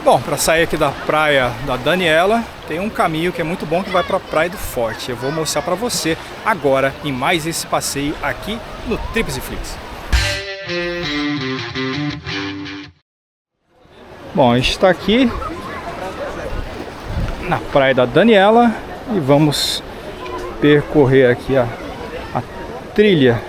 Bom, para sair aqui da praia da Daniela, tem um caminho que é muito bom que vai para a Praia do Forte. Eu vou mostrar para você agora em mais esse passeio aqui no Trips e Flicks. Bom, a gente está aqui na Praia da Daniela e vamos percorrer aqui a trilha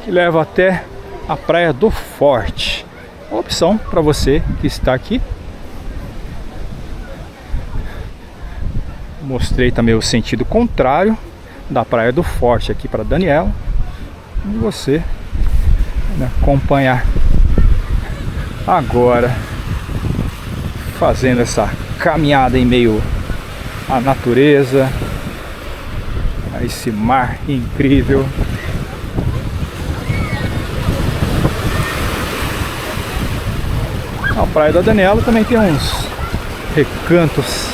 que leva até a Praia do Forte. Uma opção para você que está aqui. Mostrei também o sentido contrário da Praia do Forte aqui para Daniela. E você acompanhar agora fazendo essa caminhada em meio à natureza, a esse mar incrível. A Praia da Daniela também tem uns recantos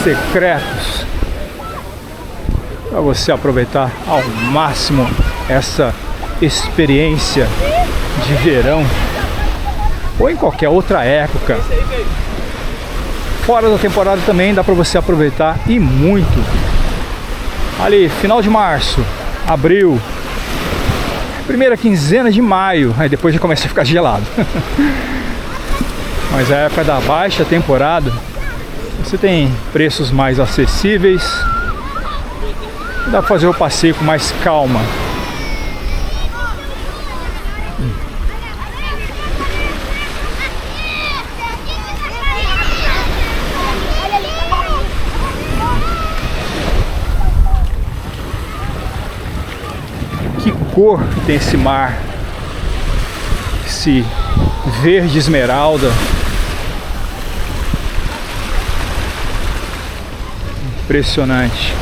secretos para você aproveitar ao máximo essa experiência de verão ou em qualquer outra época. Fora da temporada também dá para você aproveitar e muito. Ali, final de março, abril, primeira quinzena de maio, aí depois já começa a ficar gelado. Mas a época da baixa temporada, você tem preços mais acessíveis, dá para fazer o passeio com mais calma. Que cor tem esse mar, esse verde esmeralda. Impressionante.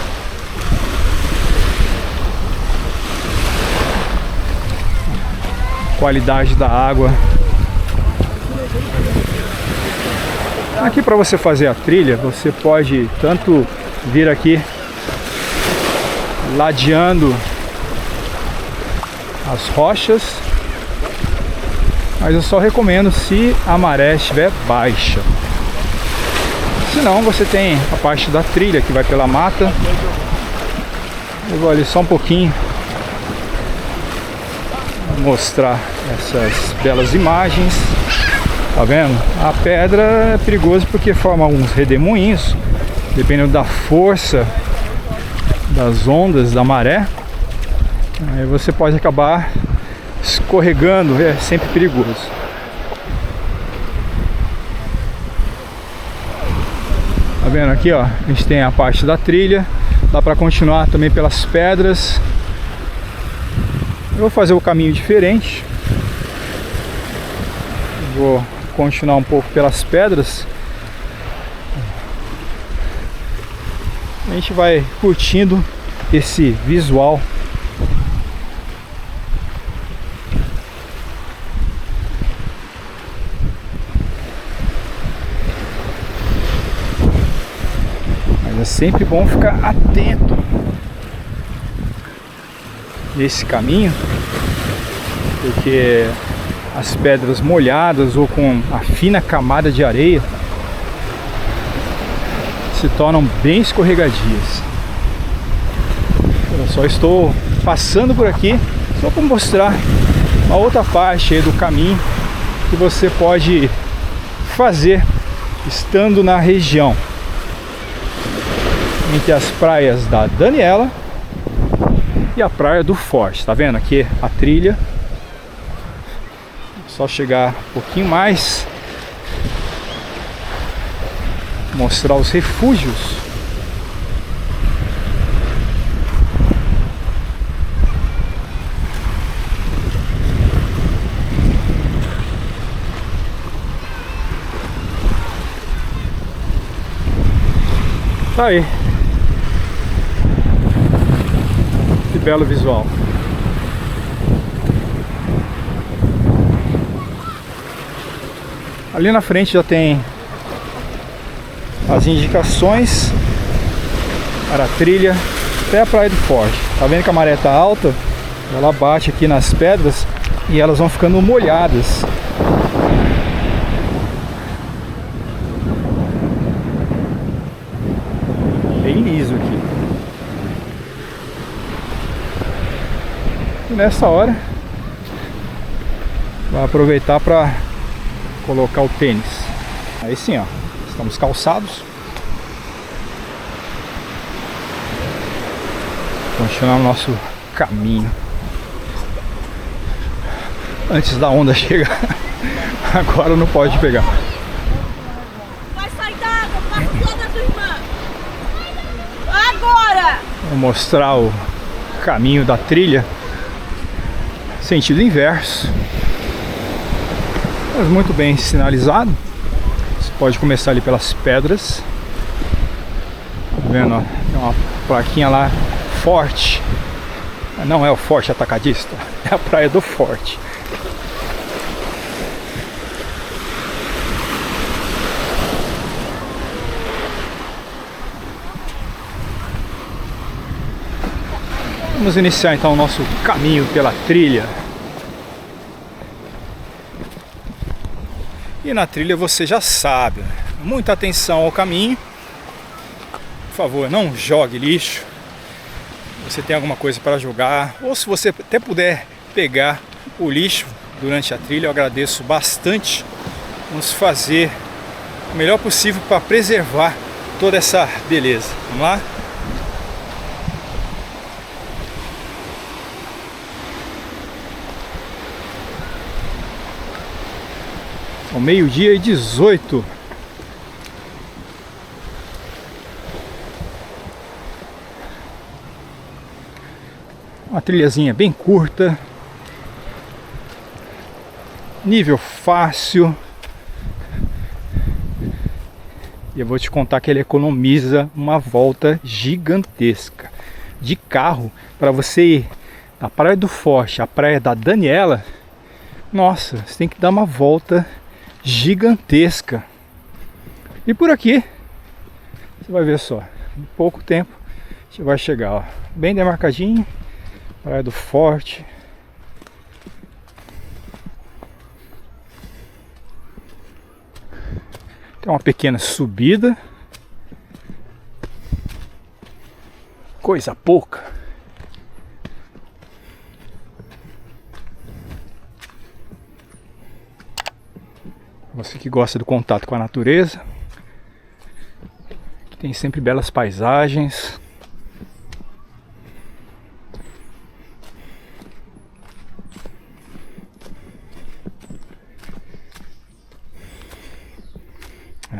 Qualidade da água. Aqui para você fazer a trilha, você pode tanto vir aqui ladeando as rochas, mas eu só recomendo se a maré estiver baixa. Se não, você tem a parte da trilha que vai pela mata. Eu vou ali só um pouquinho mostrar essas belas imagens. Tá vendo? A pedra é perigosa porque forma alguns redemoinhos, dependendo da força das ondas da maré. Aí você pode acabar escorregando, é sempre perigoso. Tá vendo aqui, ó? A gente tem a parte da trilha, dá para continuar também pelas pedras. Eu vou fazer o caminho diferente. Vou continuar um pouco pelas pedras. A gente vai curtindo esse visual. É sempre bom ficar atento nesse caminho, porque as pedras molhadas ou com a fina camada de areia se tornam bem escorregadias. Eu só estou passando por aqui só para mostrar uma outra parte aí do caminho que você pode fazer estando na região entre as praias da Daniela e a Praia do Forte. Tá vendo aqui a trilha? Só chegar um pouquinho mais, mostrar os refúgios. Tá aí. Que belo visual. Ali na frente já tem as indicações para a trilha até a Praia do Forte. Tá vendo que a maré tá alta? Ela bate aqui nas pedras e elas vão ficando molhadas. nessa hora vai aproveitar para colocar o tênis. Aí sim, ó, estamos calçados. Continuar o nosso caminho antes da onda chegar. Agora não pode pegar. Vai sair da água, faz toda a sua irmã. Agora! Vou mostrar o caminho da trilha, sentido inverso, mas muito bem sinalizado. Você pode começar ali pelas pedras. Tá vendo? Ó, tem uma plaquinha lá, Forte. Não é o Forte Atacadista, é a Praia do Forte. Vamos iniciar então o nosso caminho pela trilha. E na trilha você já sabe, né? Muita atenção ao caminho. Por favor, não jogue lixo. Você tem alguma coisa para jogar, ou se você até puder pegar o lixo durante a trilha, eu agradeço bastante. Vamos fazer o melhor possível para preservar toda essa beleza. Vamos lá? Ao meio-dia e 18. Uma trilhazinha bem curta, nível fácil, e eu vou te contar que ele economiza uma volta gigantesca de carro para você ir da Praia do Forte à Praia da Daniela. Nossa, você tem que dar uma volta gigantesca. E por aqui você vai ver só, em pouco tempo você vai chegar, ó, bem demarcadinho. Praia do Forte. Tem uma pequena subida. Coisa pouca. Você que gosta do contato com a natureza, que tem sempre belas paisagens.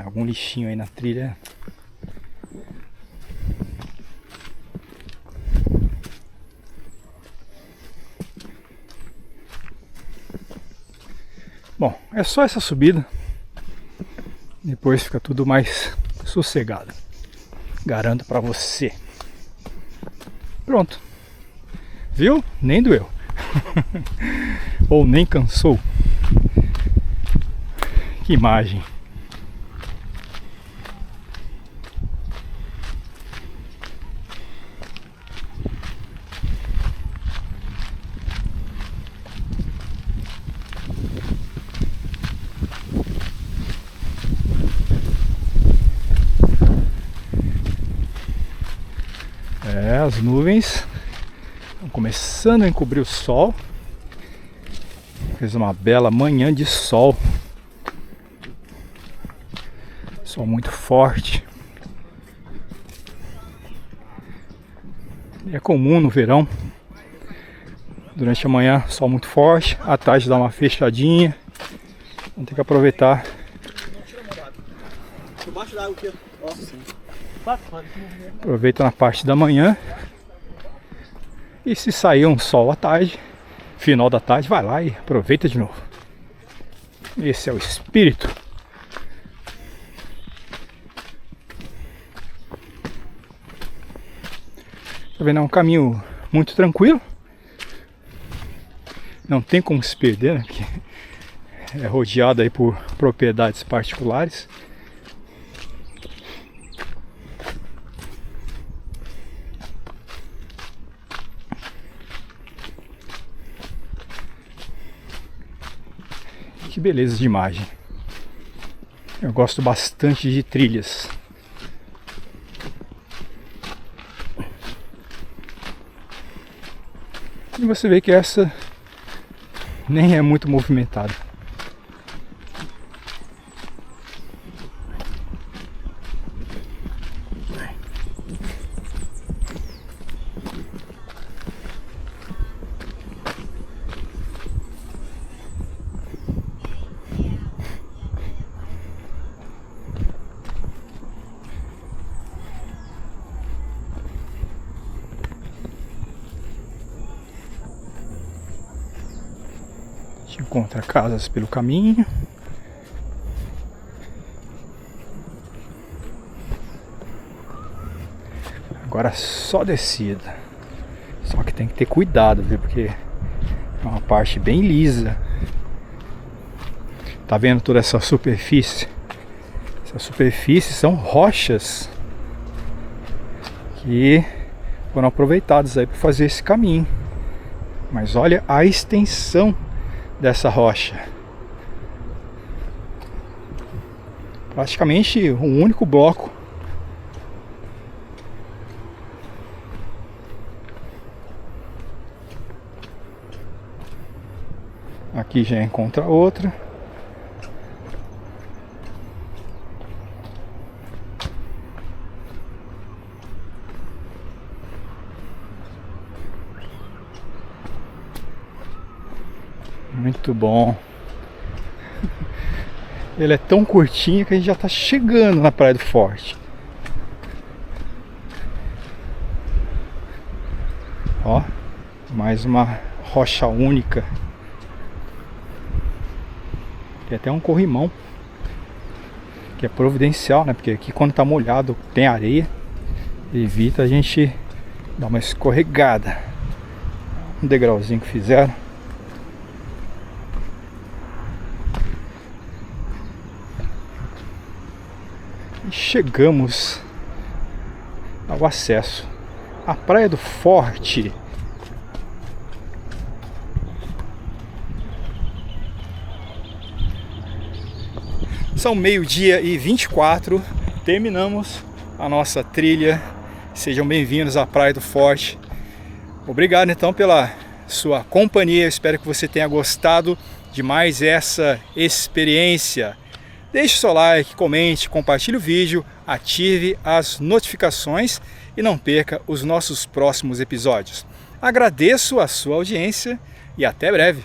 Algum lixinho aí na trilha. Bom, é só essa subida. Depois fica tudo mais sossegado. Garanto pra você. Pronto. Viu? Nem doeu. Ou nem cansou. Que imagem. As nuvens estão começando a encobrir o sol. Fez uma bela manhã de sol. Sol muito forte. E é comum no verão, durante a manhã, sol muito forte. À tarde dá uma fechadinha. Vamos ter que aproveitar. Aproveita na parte da manhã. E se sair um sol à tarde, final da tarde, vai lá e aproveita de novo. Esse é o espírito. Tá vendo? É um caminho muito tranquilo. Não tem como se perder, né? Porque é rodeado aí por propriedades particulares. Que beleza de imagem. Eu gosto bastante de trilhas. E você vê que essa nem é muito movimentada. A gente encontra casas pelo caminho. Agora só descida. Só que tem que ter cuidado, viu? Porque é uma parte bem lisa. Tá vendo toda essa superfície? Essa superfície são rochas que foram aproveitadas aí para fazer esse caminho. Mas olha a extensão dessa rocha. Praticamente um único bloco. Aqui já encontra outra. Muito bom. Ele é tão curtinho que a gente já está chegando na Praia do Forte. Ó, mais uma rocha única. Tem até um corrimão, que é providencial, né? Porque aqui quando tá molhado tem areia, evita a gente dar uma escorregada. Um degrauzinho que fizeram. E chegamos ao acesso à Praia do Forte. São 12h24, terminamos a nossa trilha. Sejam bem-vindos à Praia do Forte. Obrigado então pela sua companhia, eu espero que você tenha gostado de mais essa experiência. Deixe seu like, comente, compartilhe o vídeo, ative as notificações e não perca os nossos próximos episódios. Agradeço a sua audiência e até breve.